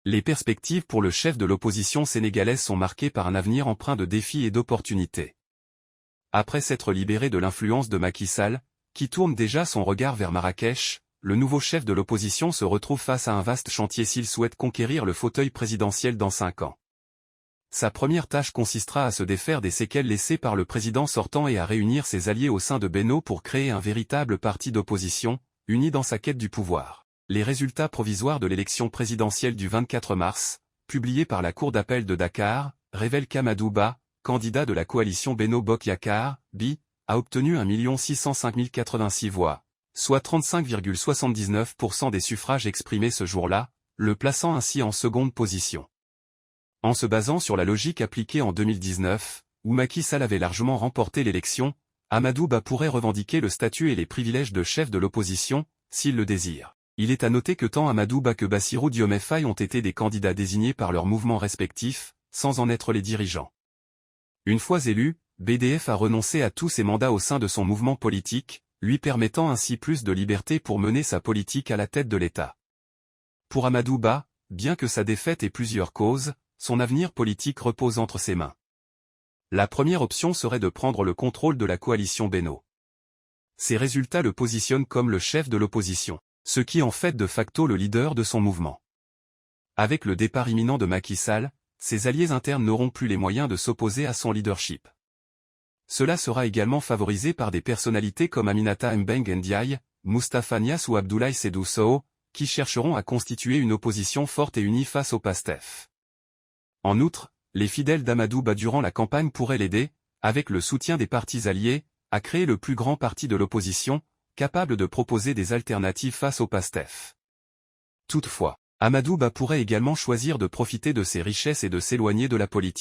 Les perspectives pour le chef de l'opposition sénégalaise sont marquées par un avenir empreint de défis et d'opportunités. Après s'être libéré de l'influence de Macky Sall, qui tourne déjà son regard vers Marrakech, le nouveau chef de l'opposition se retrouve face à un vaste chantier s'il souhaite conquérir le fauteuil présidentiel dans 5 ans. Sa première tâche consistera à se défaire des séquelles laissées par le président sortant et à réunir ses alliés au sein de Benno pour créer un véritable parti d'opposition, uni dans sa quête du pouvoir. Les résultats provisoires de l'élection présidentielle du 24 mars, publiés par la Cour d'appel de Dakar, révèlent qu'Amadou Ba, candidat de la coalition Benno Bokk Yakaar, BI, a obtenu 1 605 086 voix, soit 35,79% des suffrages exprimés ce jour-là, le plaçant ainsi en seconde position. En se basant sur la logique appliquée en 2019, où Macky Sall avait largement remporté l'élection, Amadou Ba pourrait revendiquer le statut et les privilèges de chef de l'opposition, s'il le désire. Il est à noter que tant Amadou Ba que Bassirou Diomaye Faye ont été des candidats désignés par leurs mouvements respectifs, sans en être les dirigeants. Une fois élu, BDF a renoncé à tous ses mandats au sein de son mouvement politique, lui permettant ainsi plus de liberté pour mener sa politique à la tête de l'État. Pour Amadou Ba, bien que sa défaite ait plusieurs causes, son avenir politique repose entre ses mains. La première option serait de prendre le contrôle de la coalition Benno. Ces résultats le positionnent comme le chef de l'opposition, ce qui en fait de facto le leader de son mouvement. Avec le départ imminent de Macky Sall, ses alliés internes n'auront plus les moyens de s'opposer à son leadership. Cela sera également favorisé par des personnalités comme Aminata Mbengue Ndiaye, Moustapha Niasse ou Abdoulaye Seydou Sow, qui chercheront à constituer une opposition forte et unie face au PASTEF. En outre, les fidèles d'Amadou Ba durant la campagne pourraient l'aider, avec le soutien des partis alliés, à créer le plus grand parti de l'opposition, capable de proposer des alternatives face au PASTEF. Toutefois, Amadou Ba pourrait également choisir de profiter de ses richesses et de s'éloigner de la politique.